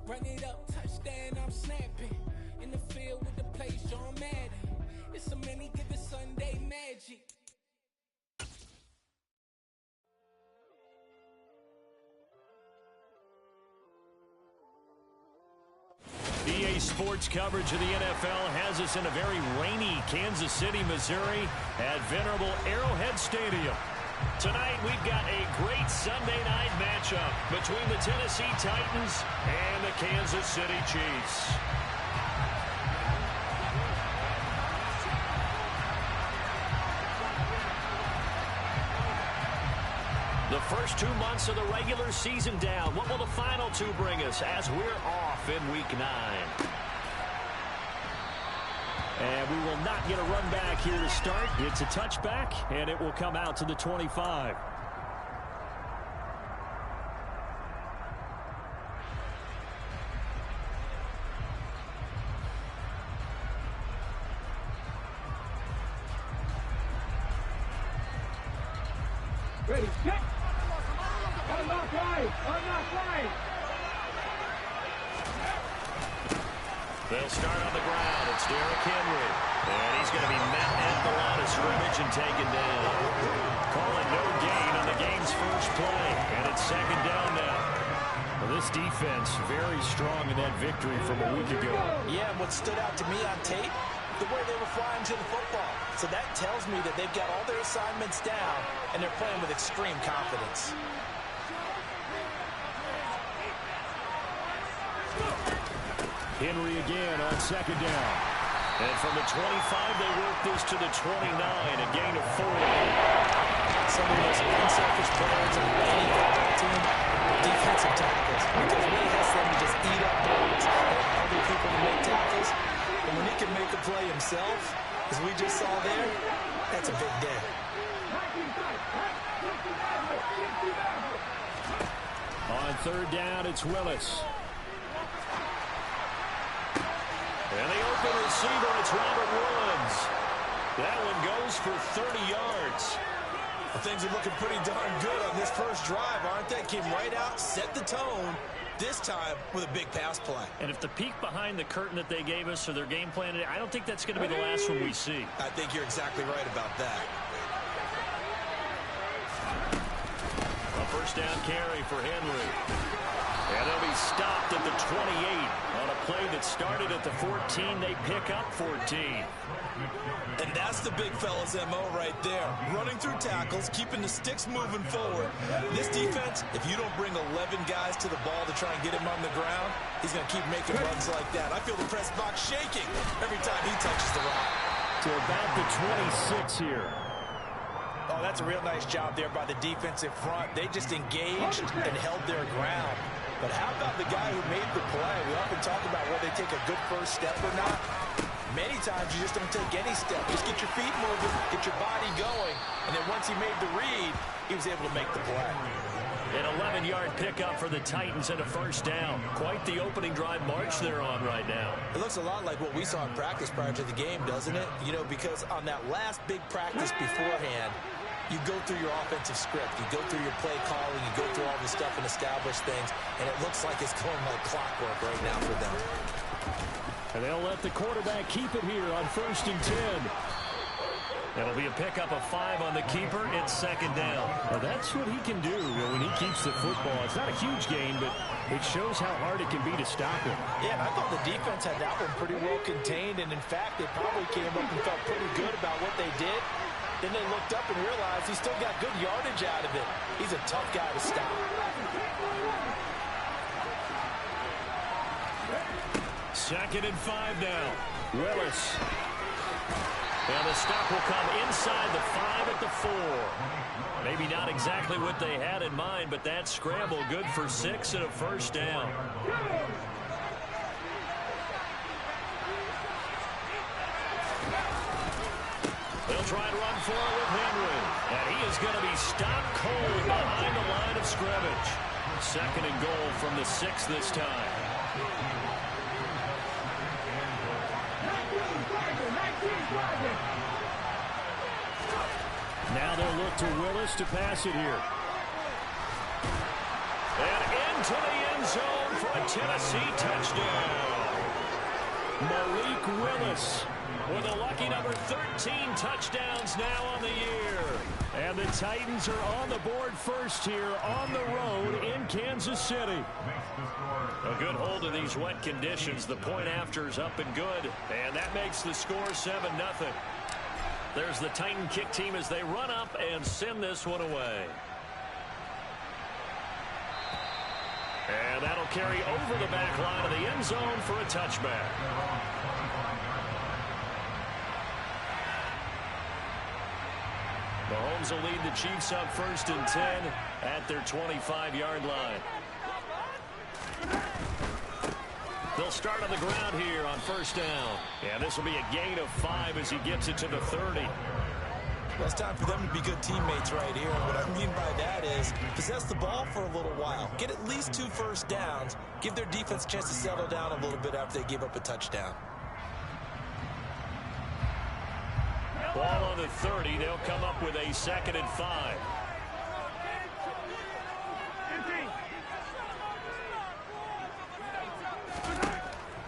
Run it up, touchdown, I'm snapping. In the field with the plays, John Madden. It's so many, give it Sunday magic. EA Sports coverage of the NFL has us in a very rainy Kansas City, Missouri at venerable Arrowhead Stadium. Tonight, we've got a great Sunday night matchup between the Tennessee Titans and the Kansas City Chiefs. The first 2 months of the regular season down. What will the final two bring us as we're off in Week 9? And we will not get a run back here to start. It's a touchback, and it will come out to the 25. Ready, set. I'm not right. They'll start on the ground. It's Derrick Henry. And he's going to be met at the line of scrimmage and taken down. Call it no gain on the game's first play. And it's second down now. Well, this defense very strong in that victory from a week ago. Yeah, what stood out to me on tape, the way they were flying to the football. So that tells me that they've got all their assignments down, and they're playing with extreme confidence. Henry again on second down. And from the 25, they work this to the 29, a gain of 4. Some of the most unselfish players on any football team, defensive tackles, because he has them to just eat up boards, help other people to make tackles. And when he can make a play himself, as we just saw there, that's a big day. On third down, it's Willis. And the open receiver, it's Robert Woods. That one goes for 30 yards. Well, things are looking pretty darn good on this first drive, aren't they? Came right out, set the tone, this time with a big pass play. And if the peek behind the curtain that they gave us or their game plan, I don't think that's going to be the last one we see. I think you're exactly right about that. A first down carry for Henry. And they'll be stopped at the 28 on a play that started at the 14. They pick up 14. And that's the big fella's MO right there. Running through tackles, keeping the sticks moving forward. This defense, if you don't bring 11 guys to the ball to try and get him on the ground, he's going to keep making runs like that. I feel the press box shaking every time he touches the rock. To about the 26 here. Oh, that's a real nice job there by the defensive front. They just engaged and held their ground. But how about the guy who made the play? We often talk about whether they take a good first step or not. Many times you just don't take any step. Just get your feet moving, get your body going. And then once he made the read, he was able to make the play. An 11-yard pickup for the Titans and a first down. Quite the opening drive march they're on right now. It looks a lot like what we saw in practice prior to the game, doesn't it? You know, because on that last big practice beforehand, you go through your offensive script, you go through your play calling, you go through all this stuff and establish things, and it looks like it's going like clockwork right now for them. And they'll let the quarterback keep it here on 1st and 10. It'll be a pickup of 5 on the keeper. It's second down. Well, that's what he can do when he keeps the football. It's not a huge gain, but it shows how hard it can be to stop him. Yeah, and I thought the defense had that one pretty well contained, and in fact, they probably came up and felt pretty good about what they did. Then they looked up and realized he still got good yardage out of it. He's a tough guy to stop. Second and 5 now. Willis. And the stop will come inside the 5 at the 4. Maybe not exactly what they had in mind, but that scramble good for 6 and a first down. They'll try and run for it with Henry. And he is going to be stopped cold behind the line of scrimmage. Second and goal from the 6 this time. Now they'll look to Willis to pass it here. And into the end zone for a Tennessee touchdown. Malik Willis with a lucky number 13 touchdowns now on the year. And the Titans are on the board first here on the road in Kansas City. A good hold of these wet conditions. The point after is up and good. And that makes the score 7-0. There's the Titan kick team as they run up and send this one away. And that'll carry over the back line of the end zone for a touchback. Mahomes will lead the Chiefs up 1st and 10 at their 25-yard line. They'll start on the ground here on 1st down. And this will be a gain of 5 as he gets it to the 30. Well, it's time for them to be good teammates right here. What I mean by that is possess the ball for a little while. Get at least 2 first downs. Give their defense a chance to settle down a little bit after they give up a touchdown. Ball on the 30. They'll come up with a 2nd and 5.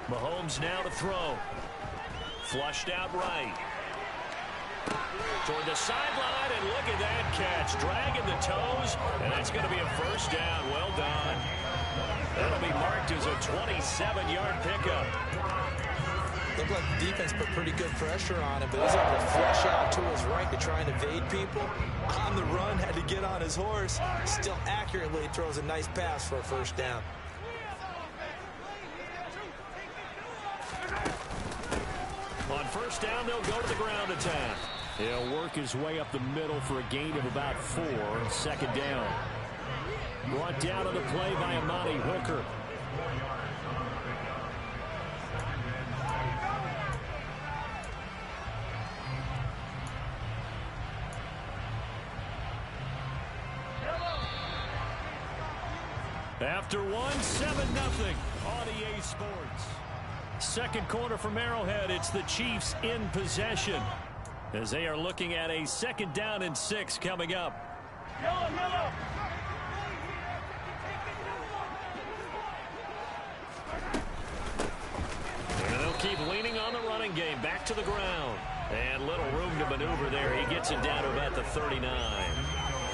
Mahomes now to throw. Flushed out right. Toward the sideline, and look at that catch. Dragging the toes, and that's going to be a 1st down. Well done. That'll be marked as a 27-yard pickup. Looked like the defense put pretty good pressure on him, but he's able to flush out to his right to try and evade people. On the run, had to get on his horse. Still accurately throws a nice pass for a 1st down. On 1st down, they'll go to the ground attack. He'll work his way up the middle for a gain of about 4. 2nd down. Brought down on the play by Amani Hooker. After 7-0 on EA Sports. 2nd quarter from Arrowhead. It's the Chiefs in possession as they are looking at a 2nd down and 6 coming up. And they'll keep leaning on the running game. Back to the ground. And little room to maneuver there. He gets it down to about the 39.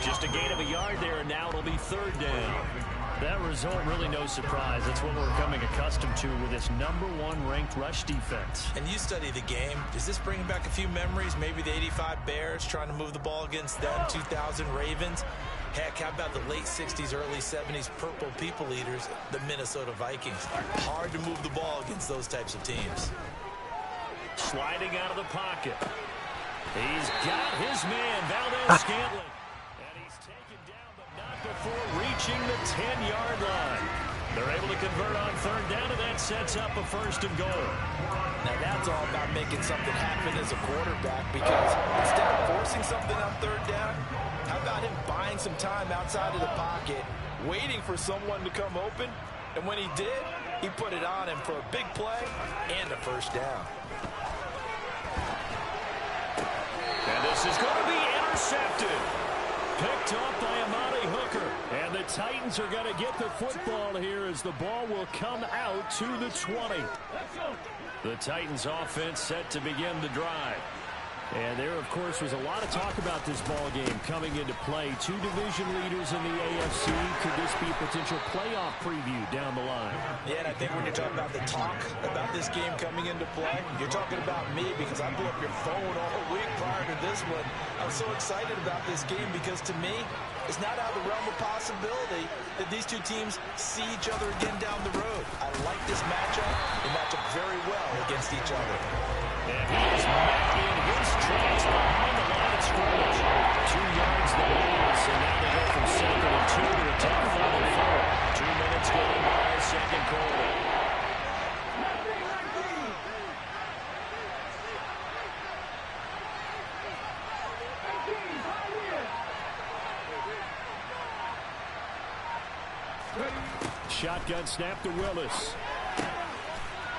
Just a gain of a yard there, and now it'll be 3rd down. That result, really no surprise. That's what we're becoming accustomed to with this #1 ranked rush defense. And you study the game. Does this bring back a few memories? Maybe the 85 Bears trying to move the ball against them, 2000 Ravens. Heck, how about the late 60s, early 70s Purple People Eaters, the Minnesota Vikings? Hard to move the ball against those types of teams. Sliding out of the pocket. He's got his man, Valdez-Scantling. Before reaching the 10-yard line. They're able to convert on 3rd down, and that sets up a 1st and goal. Now that's all about making something happen as a quarterback, because instead of forcing something on 3rd down, how about him buying some time outside of the pocket, waiting for someone to come open, and when he did, he put it on him for a big play and a 1st down. And this is going to be intercepted. Picked off by Amani Hooker. And the Titans are going to get the football here as the ball will come out to the 20. The Titans offense set to begin the drive. And there, of course, was a lot of talk about this ball game coming into play. 2 division leaders in the AFC. Could this be a potential playoff preview down the line? Yeah, and I think when you're talking about the talk about this game coming into play, you're talking about me, because I blew up your phone all week prior to this one. I'm so excited about this game because, to me, it's not out of the realm of possibility that these two teams see each other again down the road. I like this matchup. They match up very well against each other. And he is met in his tracks behind the line of scrimmage. 2 yards the lead, so now they go from 2nd and 2 to a top 5 and 4. 2 minutes going by, 2nd quarter. Shotgun snap to Willis.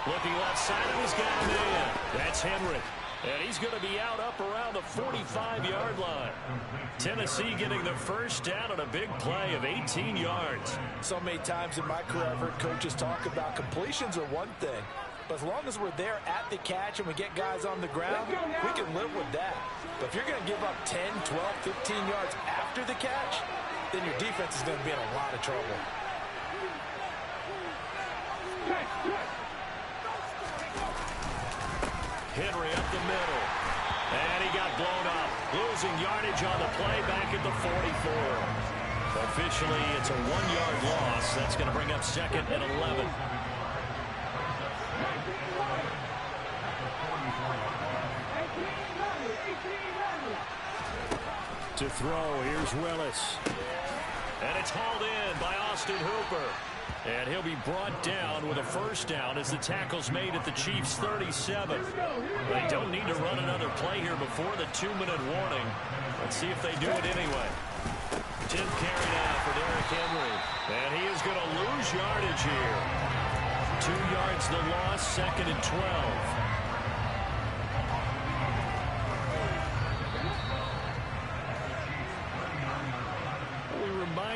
Looking left side, and he's got a man. That's Henry. And he's going to be out up around the 45-yard line. Tennessee getting the first down on a big play of 18 yards. So many times in my career, I've heard coaches talk about completions are one thing. But as long as we're there at the catch and we get guys on the ground, we can live with that. But if you're going to give up 10, 12, 15 yards after the catch, then your defense is going to be in a lot of trouble. Henry up the middle. And he got blown up. Losing yardage on the play back at the 44. Officially, it's a 1-yard loss. That's going to bring up 2nd and 11. To throw, here's Willis. And it's hauled in by Austin Hooper. And he'll be brought down with a first down as the tackle's made at the Chiefs' 37. They don't need to run another play here before the 2-minute warning. Let's see if they do it anyway. 10th carry now for Derrick Henry. And he is going to lose yardage here. 2 yards the loss, 2nd and 12.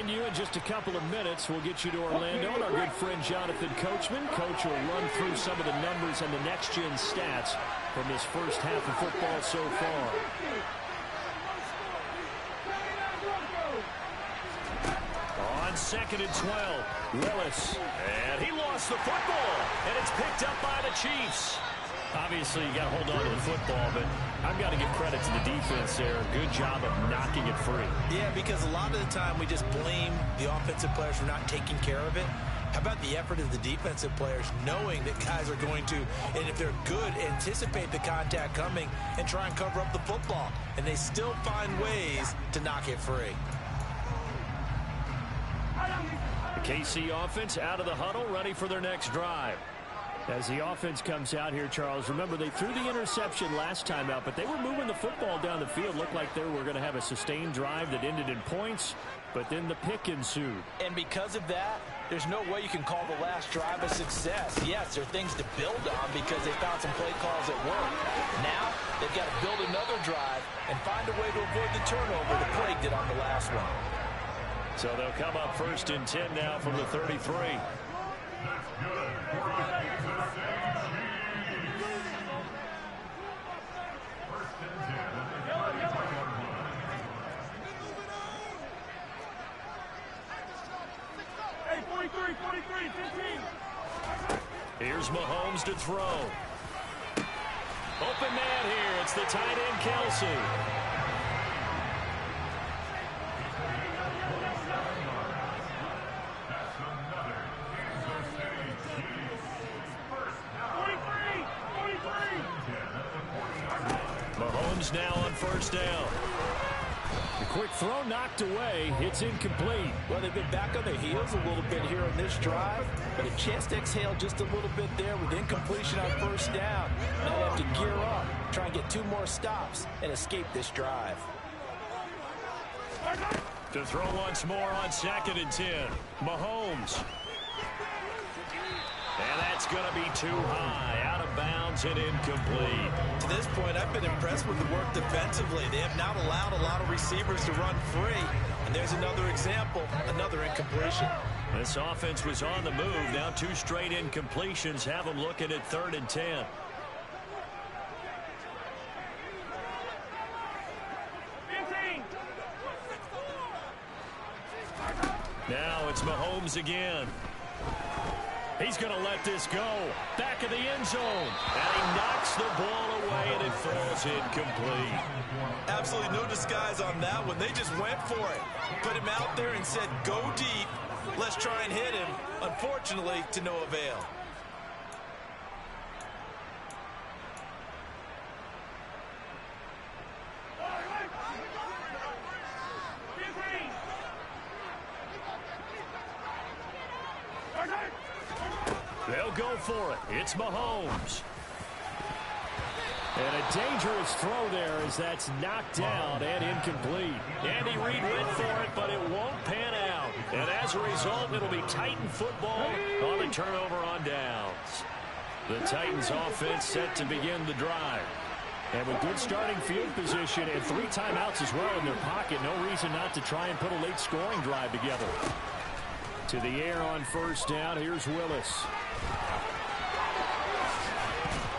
You in just a couple of minutes. We'll get you to Orlando and our good friend Jonathan Coachman. Coach will run through some of the numbers and the next-gen stats from this first half of football so far. On 2nd and 12, Willis. And he lost the football. And it's picked up by the Chiefs. Obviously, you got to hold on to the football, but I've got to give credit to the defense there. Good job of knocking it free. Yeah, because a lot of the time we just blame the offensive players for not taking care of it. How about the effort of the defensive players knowing that guys are going to, and if they're good, anticipate the contact coming and try and cover up the football. And they still find ways to knock it free. The KC offense out of the huddle, ready for their next drive. As the offense comes out here, Charles, remember they threw the interception last time out, but they were moving the football down the field. Looked like they were going to have a sustained drive that ended in points, but then the pick ensued. And because of that, there's no way you can call the last drive a success. Yes, there are things to build on because they found some play calls that work. Now, they've got to build another drive and find a way to avoid the turnover the plague did on the last one. So they'll come up 1st and 10 now from the 33. Here's Mahomes to throw. Open man here. It's the tight end, Kelsey. Mahomes now on 1st down. The quick throw knocked away. It's incomplete. Well, they've been back on their heels a little bit here on this drive, but a chance to exhale just a little bit there with incompletion on 1st down. Now they have to gear up, try and get 2 more stops, and escape this drive. To throw once more on 2nd and 10. Mahomes. And that's going to be too high. Out of bounds and incomplete. To this point, I've been impressed with the work defensively. They have not allowed a lot of receivers to run free. And there's another example, another incompletion. This offense was on the move. Now 2 straight incompletions have them looking at 3rd and 10. Now it's Mahomes again. He's going to let this go. Back of the end zone. And he knocks the ball away, and it falls incomplete. Absolutely no disguise on that one. They just went for it. Put him out there and said, go deep. Let's try and hit him. Unfortunately, to no avail. They'll go for it. It's Mahomes. And a dangerous throw there as that's knocked down and incomplete. Andy Reid went for it, but it won't pan out. And as a result, it'll be Titan football on the turnover on downs. The Titans offense set to begin the drive. And with good starting field position and 3 timeouts as well in their pocket, no reason not to try and put a late scoring drive together. To the air on first down, here's Willis.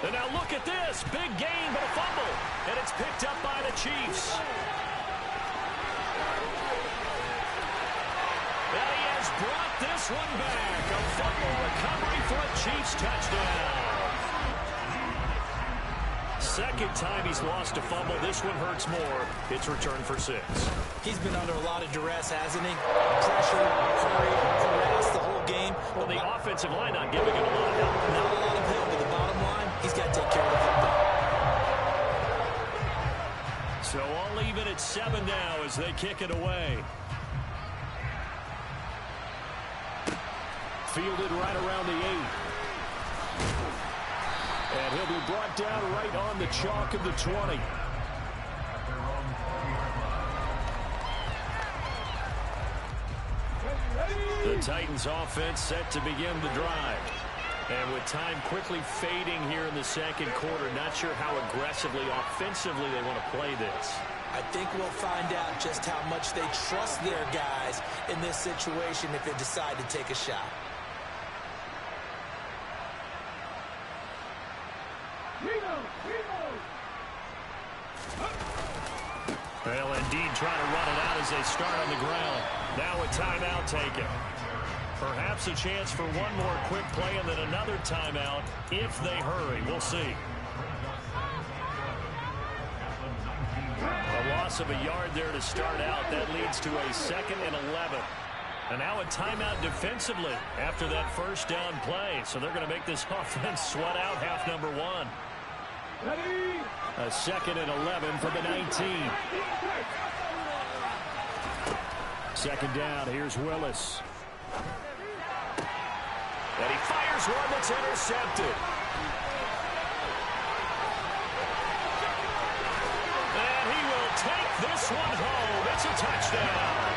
And now look at this. Big gain, but a fumble. And it's picked up by the Chiefs. And he has brought this one back. A fumble recovery for a Chiefs touchdown. Second time he's lost a fumble. This one hurts more. It's returned for 6. He's been under a lot of duress, hasn't he? Pressure, hurry, harass the whole game. Well, the offensive line not giving him a lot of help. Not a lot of help, but the bottom line, he's got to take care of the football. So all even at 7 now as they kick it away. Fielded right around the 8. And he'll be brought down right on the chalk of the 20. The Titans offense set to begin the drive. And with time quickly fading here in the second quarter, not sure how aggressively, offensively they want to play this. I think we'll find out just how much they trust their guys in this situation if they decide to take a shot. Well, indeed, trying to run it out as they start on the ground. Now a timeout taken. Perhaps a chance for one more quick play and then another timeout if they hurry. We'll see. A loss of a yard there to start out. That leads to a 2nd and 11. And now a timeout defensively after that first down play. So they're going to make this offense sweat out half number 1. A 2nd and 11 for the 19. Second down, here's Willis. And he fires one that's intercepted. And he will take this one home. It's a touchdown.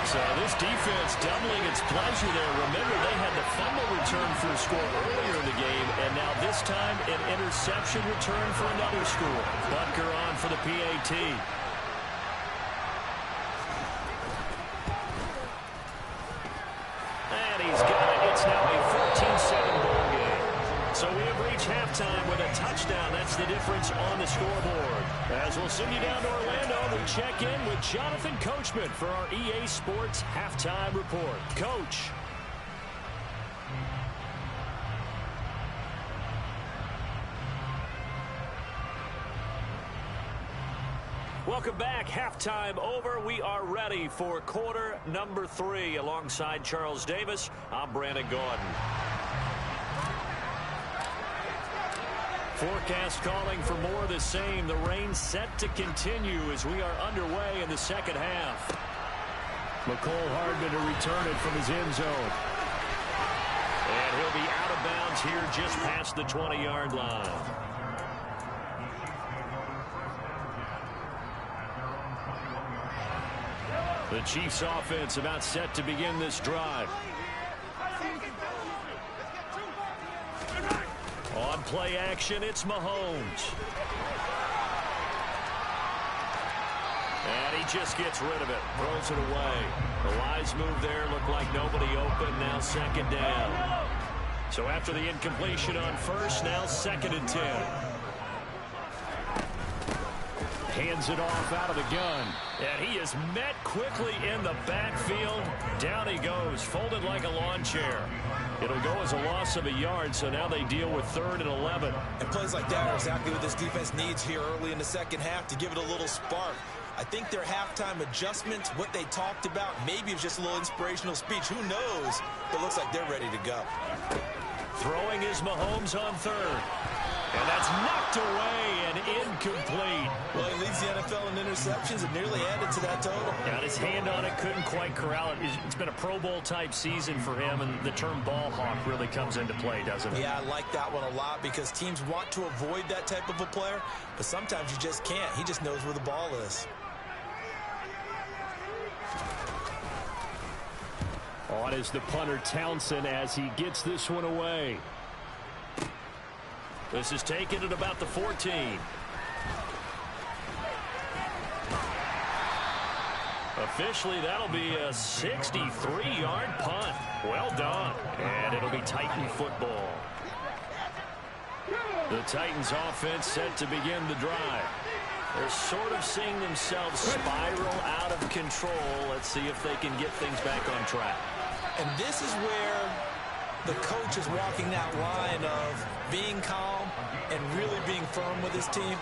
So this defense doubling its pleasure there. Remember, they had the fumble return for a score earlier in the game, and now this time an interception return for another score. Butker on for the PAT. And he's got it. It's now a 14-7 ball game. So we have reached halftime with a touchdown. That's the difference on the scoreboard. As we'll send you down to Orlando, we check in with Jonathan Coachman for our EA Sports Halftime Report. Coach. Welcome back. Halftime over. We are ready for quarter number 3. Alongside Charles Davis, I'm Brandon Gordon. Forecast calling for more of the same. The rain set to continue as we are underway in the second half. McCole Hardman to return it from his end zone. And he'll be out of bounds here just past the 20-yard line. The Chiefs offense about set to begin this drive. On play action, it's Mahomes. And he just gets rid of it, throws it away. The wise move there, looked like nobody open, now second down. So after the incompletion on first, now 2nd and 10. Hands it off out of the gun. And he is met quickly in the backfield. Down he goes, folded like a lawn chair. It'll go as a loss of a yard, so now they deal with 3rd and 11. And plays like that are exactly what this defense needs here early in the second half to give it a little spark. I think their halftime adjustments, what they talked about, maybe it was just a little inspirational speech. Who knows? But it looks like they're ready to go. Throwing is Mahomes on 3rd. And that's knocked away and incomplete. Well, he leads the NFL in interceptions and nearly added to that total. Got his hand on it, couldn't quite corral it. It's been a Pro Bowl-type season for him, and the term ball hawk really comes into play, doesn't it? Yeah, I like that one a lot because teams want to avoid that type of a player, but sometimes you just can't. He just knows where the ball is. On is the punter Townsend as he gets this one away. This is taken at about the 14. Officially, that'll be a 63-yard punt. Well done. And it'll be Titan football. The Titans offense set to begin the drive. They're sort of seeing themselves spiral out of control. Let's see if they can get things back on track. And this is where the coach is walking that line of being calm and really being firm with his team.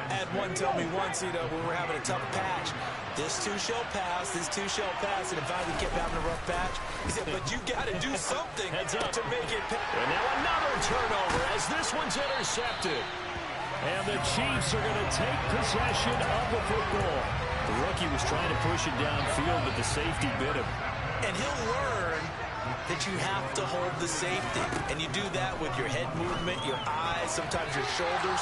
I had one tell me once, when we're having a tough patch, this too shall pass, this too shall pass. And if I kept having a rough patch, he said, but you got to do something to make it pass. And now another turnover as this one's intercepted. And the Chiefs are going to take possession of the football. The rookie was trying to push it downfield, but the safety bit him. And he'll learn that you have to hold the safety. And you do that with your head movement, your eyes, sometimes your shoulders.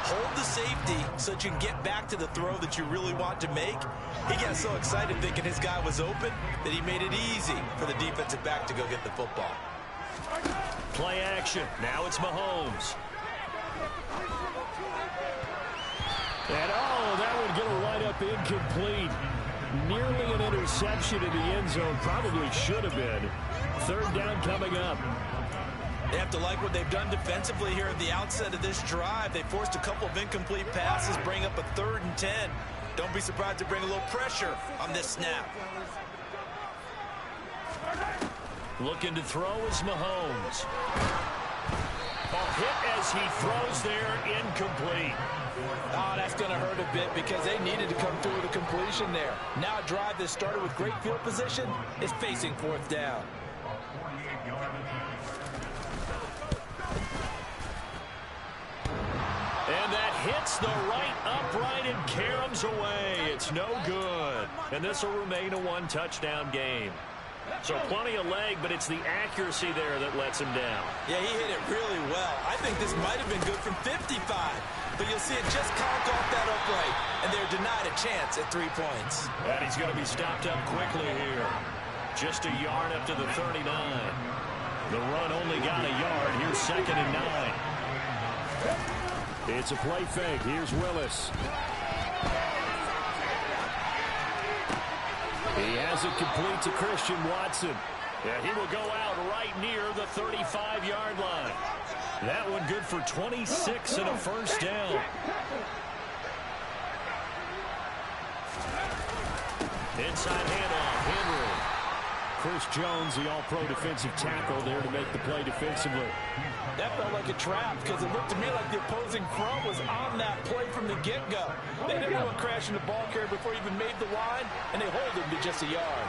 Hold the safety so that you can get back to the throw that you really want to make. He got so excited thinking his guy was open that he made it easy for the defensive back to go get the football. Play action. Now it's Mahomes. And that would get a wide-up incomplete. Nearly an interception in the end zone. Probably should have been. Third down coming up. They have to like what they've done defensively here at the outset of this drive. They forced a couple of incomplete passes, bring up a 3rd and 10. Don't be surprised to bring a little pressure on this snap. Looking to throw is Mahomes. Hit as he throws there, incomplete. Oh, that's going to hurt a bit because they needed to come through with a completion there. Now a drive that started with great field position is facing 4th down. And that hits the right upright and caroms away. It's no good. And this will remain a 1-touchdown game. So plenty of leg, but it's the accuracy there that lets him down. Yeah, he hit it really well. I think this might have been good from 55. But you'll see it just conk off that upright. And they're denied a chance at 3 points. And he's going to be stopped up quickly here. Just a yard up to the 39. The run only got a yard. Here's 2nd and 9. It's a play fake. Here's Willis. He has it complete to Christian Watson. Yeah, he will go out right near the 35-yard line. That one good for 26 and a 1st down. Inside handoff, Henry. Chris Jones, the all-pro defensive tackle, there to make the play defensively. That felt like a trap because it looked to me like the opposing front was on that play from the get-go. They didn't want crashing the ball carrier before he even made the line, and they hold him to just a yard.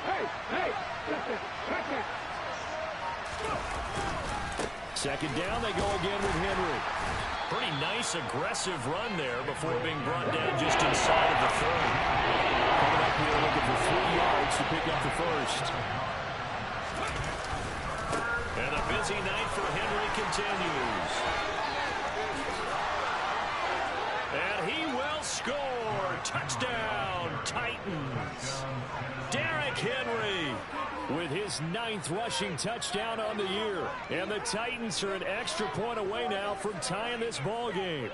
Hey, Second down, they go again with Henry. Pretty nice, aggressive run there before being brought down just inside of the 30. Coming up here looking for 3 yards to pick up the 1st. And a busy night for Henry continues. And he will score. Touchdown, Titans. Derrick Henry with his 9th rushing touchdown on the year. And the Titans are an extra point away now from tying this ball game.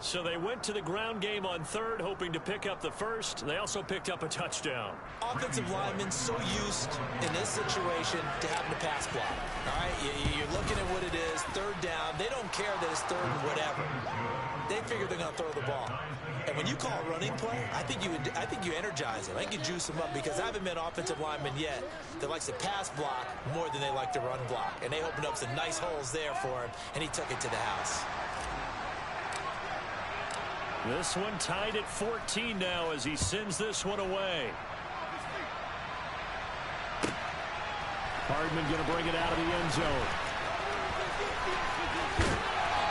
So they went to the ground game on 3rd, hoping to pick up the 1st. They also picked up a touchdown. Offensive linemen so used in this situation to having to pass block. All right, you're looking at what it is, 3rd down. They don't care that it's 3rd and whatever. They figure they're going to throw the ball. And when you call a running play, I think you energize them. I think you juice them up because I haven't met offensive linemen yet that likes to pass block more than they like to run block. And they opened up some nice holes there for him, and he took it to the house. This one tied at 14 now as he sends this one away. Hardman going to bring it out of the end zone.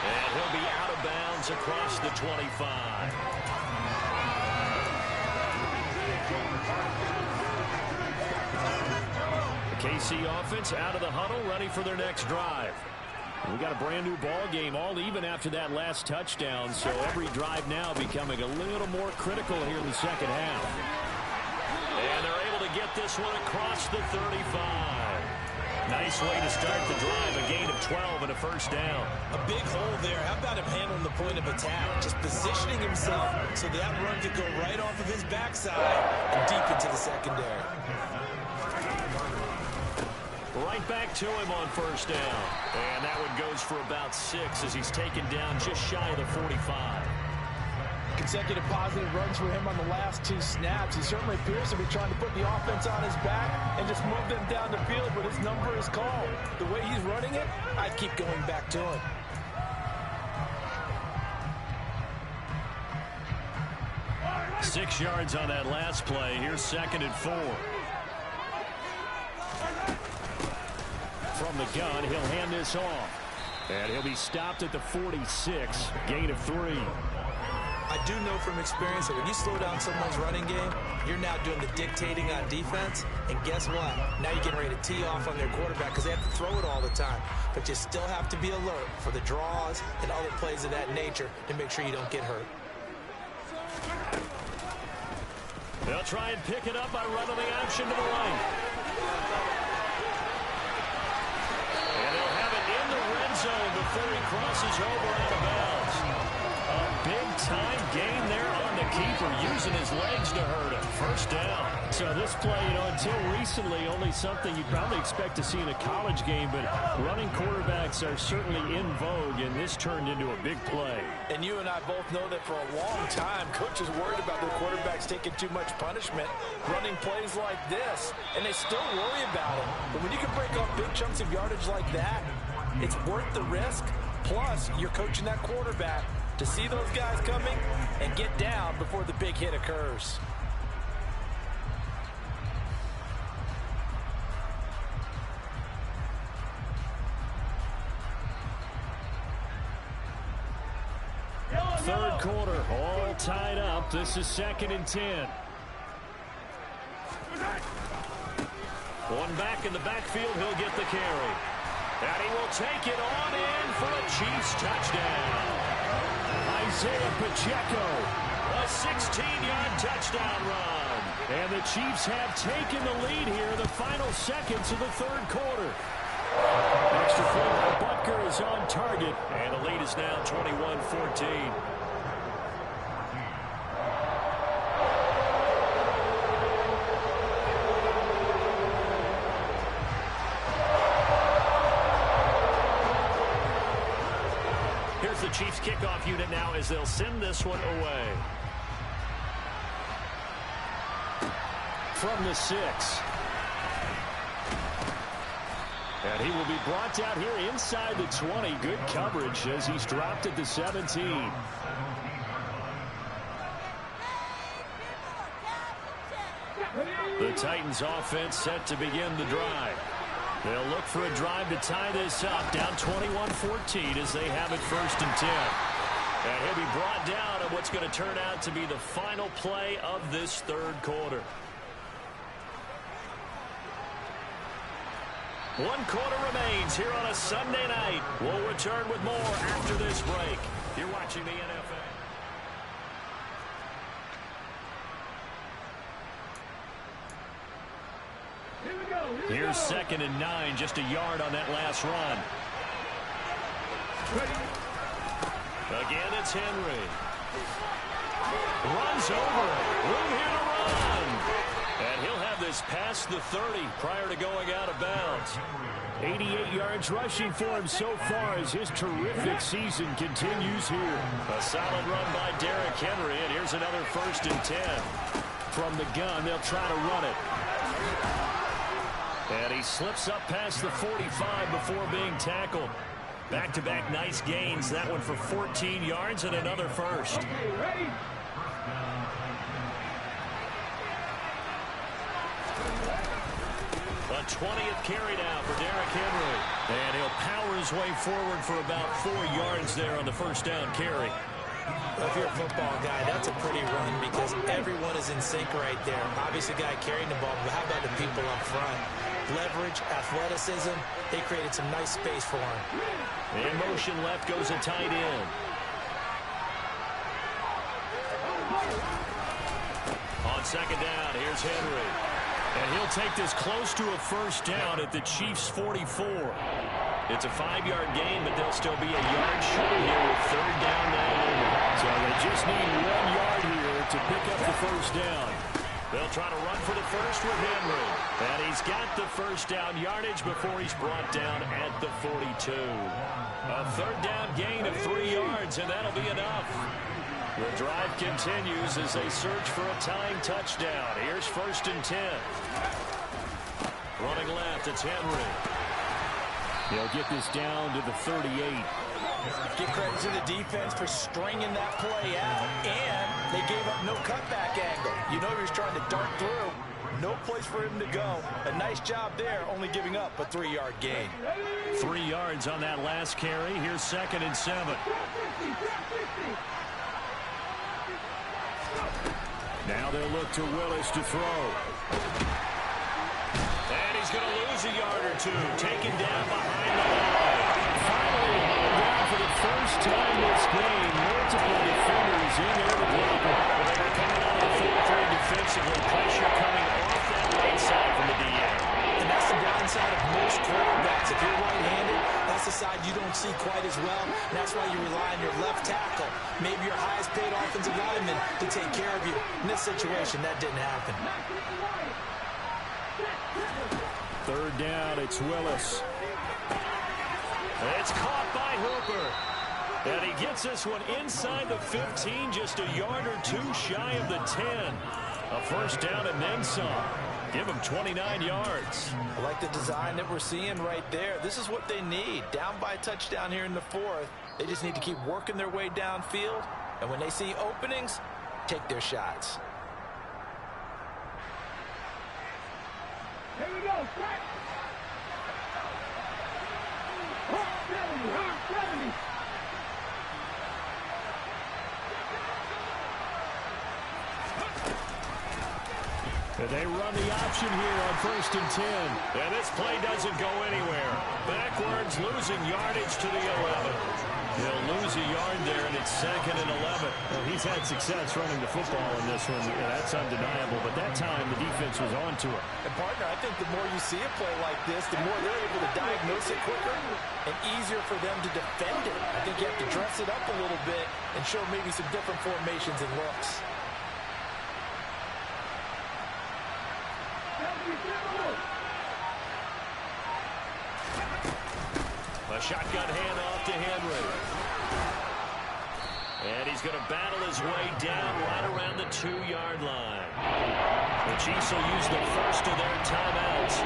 And he'll be out of bounds across the 25. The KC offense out of the huddle, ready for their next drive. We got a brand new ball game, all even after that last touchdown, so every drive now becoming a little more critical here in the second half. And they're able to get this one across the 35. Nice way to start the drive. A gain of 12 and a first down. A big hole there. How about him handling the point of attack? Just positioning himself so that run could go right off of his backside and deep into the secondary. Right back to him on first down. And that one goes for about 6 as he's taken down just shy of the 45. Consecutive positive runs for him on the last 2 snaps. He certainly appears to be trying to put the offense on his back and just move them down the field, but his number is called. The way he's running it, I'd keep going back to him. Six yards on that last play. Here's 2nd and 4. From the gun, he'll hand this off. And he'll be stopped at the 46. Gain of 3. I do know from experience that when you slow down someone's running game, you're now doing the dictating on defense. And guess what? Now you're getting ready to tee off on their quarterback because they have to throw it all the time. But you still have to be alert for the draws and other plays of that nature to make sure you don't get hurt. They'll try and pick it up by running the option to the right. And they'll have it in the red zone before he crosses over out of bounds. A big-time gain there on the keeper, using his legs to hurt him. First down. So this play, until recently, only something you'd probably expect to see in a college game, but running quarterbacks are certainly in vogue, and this turned into a big play. And you and I both know that for a long time, coaches worried about their quarterbacks taking too much punishment, running plays like this, and they still worry about it. But when you can break up big chunks of yardage like that, it's worth the risk. Plus, you're coaching that quarterback to see those guys coming and get down before the big hit occurs. Third quarter, all tied up. This is 2nd and 10. One back in the backfield, he'll get the carry. And he will take it on in for a Chiefs touchdown. Isaiah Pacheco, a 16-yard touchdown run. And the Chiefs have taken the lead here in the final seconds of the third quarter. Extra point by Butker is on target, and the lead is now 21-14. Here's the Chiefs kickoff unit now as they'll send this one away. From the 6. And he will be brought down here inside the 20. Good coverage as he's dropped at the 17. The Titans offense set to begin the drive. They'll look for a drive to tie this up, down 21-14 as they have it 1st and 10. And he'll be brought down on what's going to turn out to be the final play of this third quarter. 1 quarter remains here on a Sunday night. We'll return with more after this break. You're watching the NFL. Here's 2nd and 9, just a yard on that last run. Again, it's Henry. Runs over it. Room here to run. And he'll have this past the 30 prior to going out of bounds. 88 yards rushing for him so far as his terrific season continues here. A solid run by Derrick Henry, and here's another 1st and 10. From the gun, they'll try to run it. And he slips up past the 45 before being tackled. Back-to-back nice gains. That one for 14 yards and another first. A 20th carry now for Derrick Henry. And he'll power his way forward for about 4 yards there on the first down carry. Well, if you're a football guy, that's a pretty run because everyone is in sync right there. Obviously, the guy carrying the ball, but how about the people up front? Leverage, athleticism, they created some nice space for him. In motion left goes a tight end. On 2nd down, here's Henry. And he'll take this close to a first down at the Chiefs' 44. It's a 5-yard gain, but they'll still be a yard short here with third down now. So they just need 1 yard here to pick up the first down. They'll try to run for the first with Henry. And he's got the first down yardage before he's brought down at the 42. A third down gain of 3 yards, and that'll be enough. The drive continues as they search for a tying touchdown. Here's 1st and 10. Running left, it's Henry. They'll get this down to the 38. Give credit to the defense for stringing that play out, and they gave up no cutback angle. You know he was trying to dart through. No place for him to go. A nice job there, only giving up a 3-yard gain. 3 yards on that last carry. Here's 2nd and 7. Now they'll look to Willis to throw. And he's going to lose a yard or two. Taken down behind the line. Finally hauled down for the first time this game. Multiple defenders in there to block him. Well, they were coming out of the 4-3 defensively. Pressure coming off that right side from the DN. And that's the blind side of most quarterbacks. If you're right-handed, that's the side you don't see quite as well. And that's why you rely on your left tackle, maybe your highest-paid offensive lineman, to take care of you. In this situation, that didn't happen. Third down, it's Willis. It's caught by Hooper. And he gets this one inside the 15, just a yard or two shy of the 10. A first down and then some. Give him 29 yards. I like the design that we're seeing right there. This is what they need. Down by a touchdown here in the 4th. They just need to keep working their way downfield. And when they see openings, take their shots. Here we go, strike! 70. And they run the option here on 1st and 10. And this play doesn't go anywhere. Backwards, losing yardage to the 11. He'll lose a yard there, and it's 2nd and 11. Well, he's had success running the football in this one. That's undeniable. But that time, the defense was on to it. And, partner, I think the more you see a play like this, the more they're able to diagnose it quicker and easier for them to defend it. I think you have to dress it up a little bit and show maybe some different formations and looks. A shotgun handoff to Henry. And he's going to battle his way down right around the 2-yard line. The Chiefs will use the first of their timeouts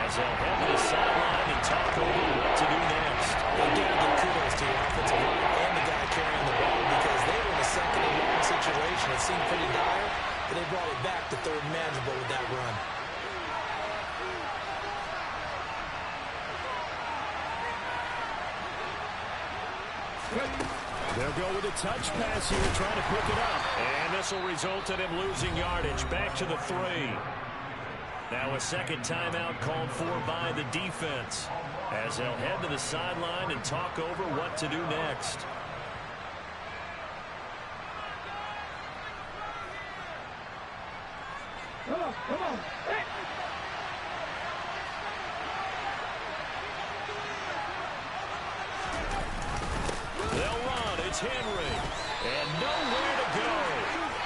as they'll head to the sideline and talk over what to do next. Again, give kudos to the offensive line and the guy carrying the ball because they were in a 2nd and 1 situation. It seemed pretty dire, but they brought it back to 3rd and manageable with that run. They'll go with a touch pass here, trying to pick it up. And this will result in him losing yardage. Back to the 3. Now a second timeout called for by the defense as they'll head to the sideline and talk over what to do next. Come on. Hey. They'll run. It's Henry. And nowhere to go.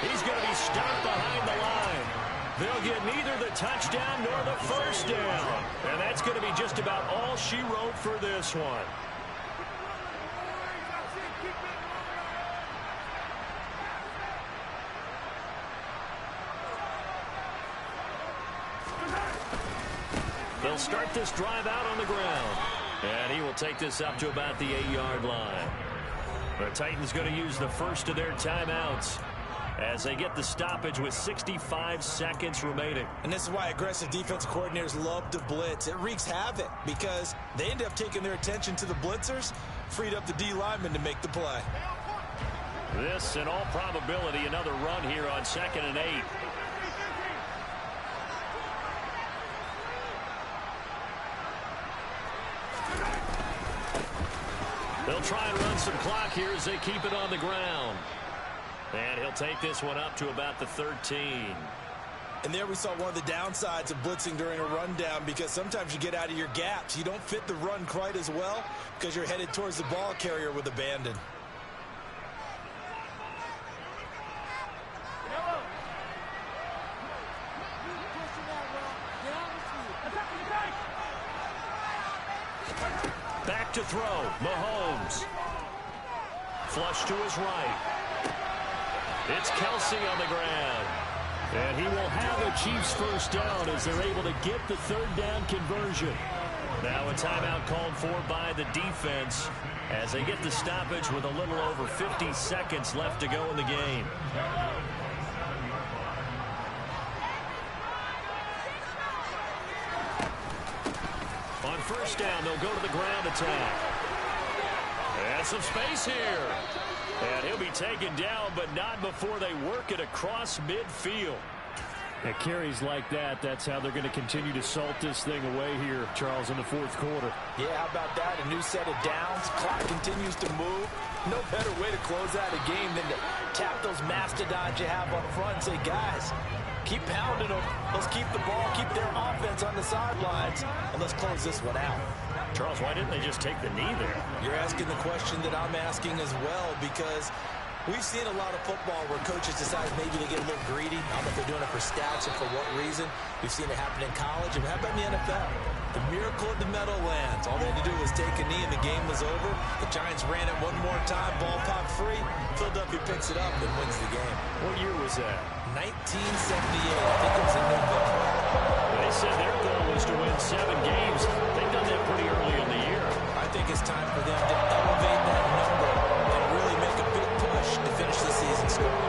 He's going to be stopped behind the line. They'll get neither the touchdown nor the first down. And that's going to be just about all she wrote for this one. They'll start this drive out on the ground. And he will take this up to about the 8-yard line. The Titans going to use the first of their timeouts as they get the stoppage with 65 seconds remaining. And this is why aggressive defensive coordinators love to blitz. It wreaks havoc because they end up taking their attention to the blitzers, freed up the D lineman to make the play. This, in all probability, another run here on 2nd and 8. They'll try and run some clock here as they keep it on the ground. And he'll take this one up to about the 13. And there we saw one of the downsides of blitzing during a rundown, because sometimes you get out of your gaps. You don't fit the run quite as well because you're headed towards the ball carrier with abandon. Back to throw, Mahomes. Flush to his right. It's Kelsey on the ground. And he will have a Chiefs first down as they're able to get the third down conversion. Now a timeout called for by the defense as they get the stoppage with a little over 50 seconds left to go in the game. On first down, they'll go to the ground attack. And some space here. And he'll be taken down, but not before they work it across midfield. At carries like that, that's how they're going to continue to salt this thing away here, Charles, in the fourth quarter. Yeah, how about that? A new set of downs. Clock continues to move. No better way to close out a game than to tap those mastodons you have up front and say, guys, keep pounding them. Let's keep the ball, keep their offense on the sidelines, and let's close this one out. Charles, why didn't they just take the knee there? You're asking the question that I'm asking as well, because we've seen a lot of football where coaches decide maybe to get a little greedy. I don't know if they're doing it for stats or for what reason. We've seen it happen in college. And how about in the NFL? The miracle of the Meadowlands. All they had to do was take a knee and the game was over. The Giants ran it one more time. Ball popped free. Philadelphia picks it up and wins the game. What year was that? 1978. I think it was in November. They said their goal was to win 7 games. They've done that pretty early in the year. I think it's time for them to elevate that number and really make a big push to finish the season strong.